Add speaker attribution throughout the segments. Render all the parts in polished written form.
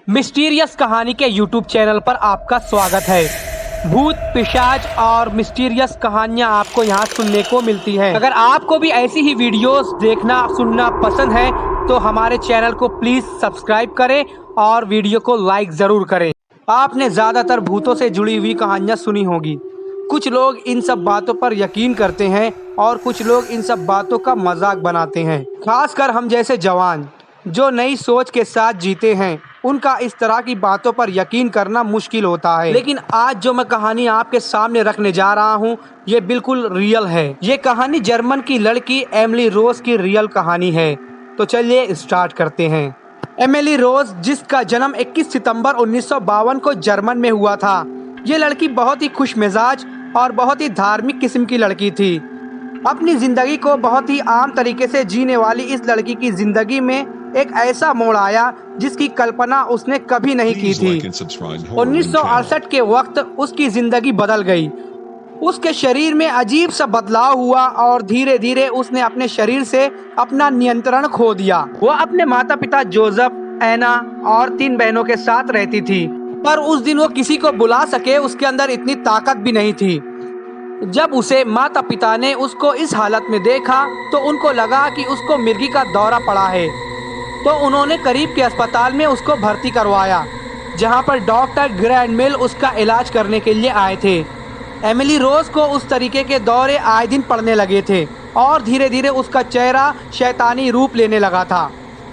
Speaker 1: Mysterious कहानी के YouTube channel पर आपका स्वागत है। भूत पिशाच और मिस्टीरियस कहानियां आपको यहां सुनने को मिलती हैं। अगर आपको भी ऐसी ही वीडियोस देखना सुनना पसंद है तो हमारे चैनल को प्लीज सब्सक्राइब करें और वीडियो को लाइक जरूर करें। आपने ज़्यादातर भूतों से जुड़ी हुई कहानियां सुनी होगी। कुछ लोग इन सब बातों पर यकीन करते हैं और कुछ लोग इन सब बातों का मजाक बनाते हैं। खासकर हम जैसे जवान जो नई सोच के साथ जीते हैं, उनका इस तरह की बातों पर यकीन करना मुश्किल होता है। लेकिन आज जो मैं कहानी आपके सामने रखने जा रहा हूँ, ये बिल्कुल रियल है। ये कहानी जर्मन की लड़की एमिली रोज की रियल कहानी है। तो चलिए स्टार्ट करते हैं। एमिली रोज, जिसका जन्म 21 सितंबर 1952 को जर्मन में हुआ था, ये लड़की बहुत ही खुश मिजाज और बहुत ही धार्मिक किस्म की लड़की थी। अपनी जिंदगी को बहुत ही आम तरीके से जीने वाली इस लड़की की जिंदगी में एक ऐसा मोड़ आया जिसकी कल्पना उसने कभी नहीं की थी। 1968 के वक्त उसकी जिंदगी बदल गई। उसके शरीर में अजीब सा बदलाव हुआ और धीरे धीरे उसने अपने शरीर से अपना नियंत्रण खो दिया। वो अपने माता पिता जोसेफ, एना और 3 बहनों के साथ रहती थी, पर उस दिन वो किसी को बुला सके उसके अंदर इतनी ताकत भी नहीं थी। जब उसे माता पिता ने उसको इस हालत में देखा तो उनको लगा कि उसको मिर्गी का दौरा पड़ा है। तो उन्होंने करीब के अस्पताल में उसको भर्ती करवाया, जहां पर डॉक्टर ग्रैंडमिल उसका इलाज करने के लिए आए थे। एमिली रोज को उस तरीके के दौरे आए दिन पड़ने लगे थे और धीरे धीरे उसका चेहरा शैतानी रूप लेने लगा था।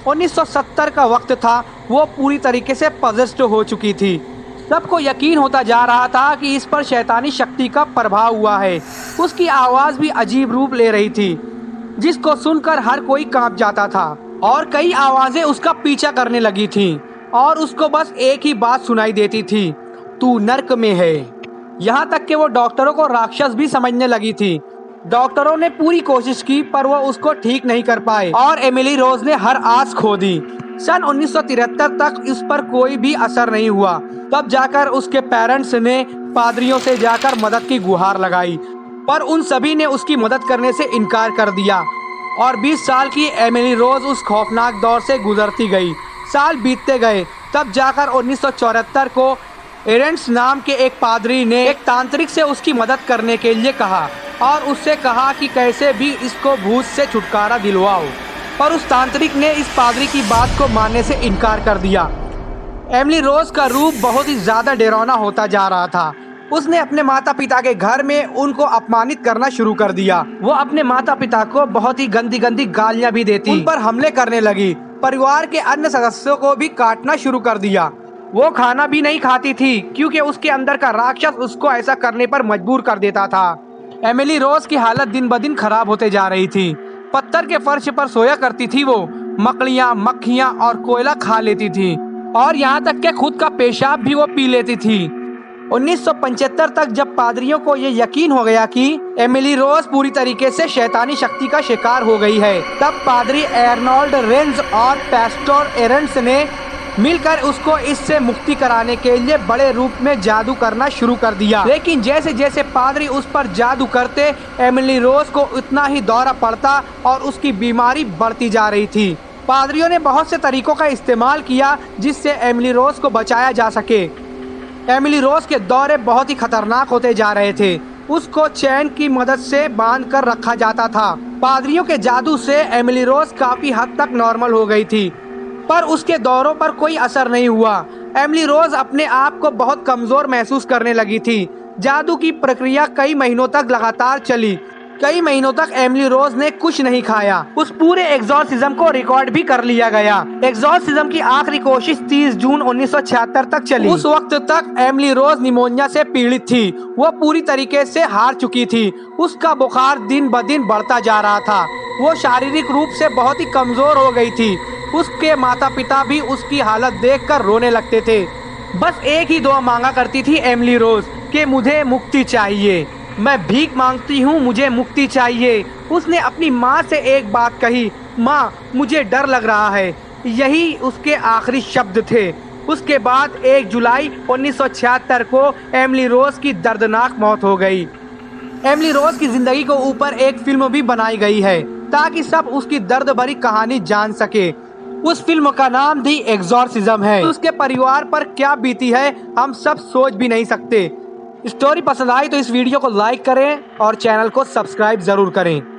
Speaker 1: 1970 का वक्त था। वो पूरी तरीके से पजेस्ड हो चुकी थी। सबको यकीन होता जा रहा था कि इस पर शैतानी शक्ति का प्रभाव हुआ है। उसकी आवाज़ भी अजीब रूप ले रही थी, जिसको सुनकर हर कोई कांप जाता था और कई आवाज़ें उसका पीछा करने लगी थीं और उसको बस एक ही बात सुनाई देती थी, तू नर्क में है। यहाँ तक कि वो डॉक्टरों को राक्षस भी समझने लगी थी। डॉक्टरों ने पूरी कोशिश की पर वो उसको ठीक नहीं कर पाए और एमिली रोज ने हर आस खो दी। सन 1973 तक इस पर कोई भी असर नहीं हुआ। तब जाकर उसके पेरेंट्स ने पादरियों से जाकर मदद की गुहार लगाई, पर उन सभी ने उसकी मदद करने से इनकार कर दिया और 20 साल की एमिली रोज उस खौफनाक दौर से गुजरती गई। साल बीतते गए, तब जाकर 1974 को एरेंट्स नाम के एक पादरी ने एक तांत्रिक से उसकी मदद करने के लिए कहा और उससे कहा कि कैसे भी इसको भूत से छुटकारा दिलवाओ, पर उस तांत्रिक ने इस पादरी की बात को मानने से इनकार कर दिया। एमिली रोज का रूप बहुत ही ज़्यादा डरावना होता जा रहा था। उसने अपने माता पिता के घर में उनको अपमानित करना शुरू कर दिया। वो अपने माता पिता को बहुत ही गंदी गंदी गालियां भी देती, उन पर हमले करने लगी। परिवार के अन्य सदस्यों को भी काटना शुरू कर दिया। वो खाना भी नहीं खाती थी क्योंकि उसके अंदर का राक्षस उसको ऐसा करने पर मजबूर कर देता था। एमिली रोज की हालत दिन ब दिन खराब होते जा रही थी। पत्थर के फर्श पर सोया करती थी वो। मकड़ियाँ, मक्खियाँ और कोयला खा लेती थी और यहाँ तक कि खुद का पेशाब भी वो पी लेती थी। 1975 तक जब पादरियों को ये यकीन हो गया कि एमिली रोज पूरी तरीके से शैतानी शक्ति का शिकार हो गई है, तब पादरी एर्नोल्ड रेंज और पैस्टोर एरेंट्स ने मिलकर उसको इससे मुक्ति कराने के लिए बड़े रूप में जादू करना शुरू कर दिया। लेकिन जैसे जैसे पादरी उस पर जादू करते, एमिली रोज को उतना ही दौरा पड़ता और उसकी बीमारी बढ़ती जा रही थी। पादरियों ने बहुत से तरीकों का इस्तेमाल किया जिससे एमिली रोज को बचाया जा सके। एमिली रोज के दौरे बहुत ही खतरनाक होते जा रहे थे। उसको चैन की मदद से बांध कर रखा जाता था। पादरियों के जादू से एमिली रोज काफी हद तक नॉर्मल हो गई थी, पर उसके दौरों पर कोई असर नहीं हुआ। एमिली रोज अपने आप को बहुत कमजोर महसूस करने लगी थी। जादू की प्रक्रिया कई महीनों तक लगातार चली। कई महीनों तक एमिली रोज ने कुछ नहीं खाया। उस पूरे एग्जॉर्सिज्म को रिकॉर्ड भी कर लिया गया। एग्जॉर्सिज्म की आखिरी कोशिश 30 जून 1976 तक चली। उस वक्त तक एमिली रोज निमोनिया से पीड़ित थी। वो पूरी तरीके से हार चुकी थी। उसका बुखार दिन ब दिन बढ़ता जा रहा था। वो शारीरिक रूप से बहुत ही कमजोर हो गई थी। उसके माता पिता भी उसकी हालत देखकर रोने लगते थे। बस एक ही दुआ मांगा करती थी एमिली रोज कि मुझे मुक्ति चाहिए, मैं भीख मांगती हूँ, मुझे मुक्ति चाहिए। उसने अपनी माँ से एक बात कही, माँ मुझे डर लग रहा है। यही उसके आखिरी शब्द थे। उसके बाद 1 जुलाई 1976 को एमिली रोज की दर्दनाक मौत हो गई। एमिली रोज की जिंदगी को ऊपर एक फिल्म भी बनाई गई है ताकि सब उसकी दर्द भरी कहानी जान सके। उस फिल्म का नाम दी एग्जॉर्सिज्म है। उसके परिवार पर क्या बीती है हम सब सोच भी नहीं सकते। स्टोरी पसंद आई तो इस वीडियो को लाइक करें और चैनल को सब्सक्राइब जरूर करें।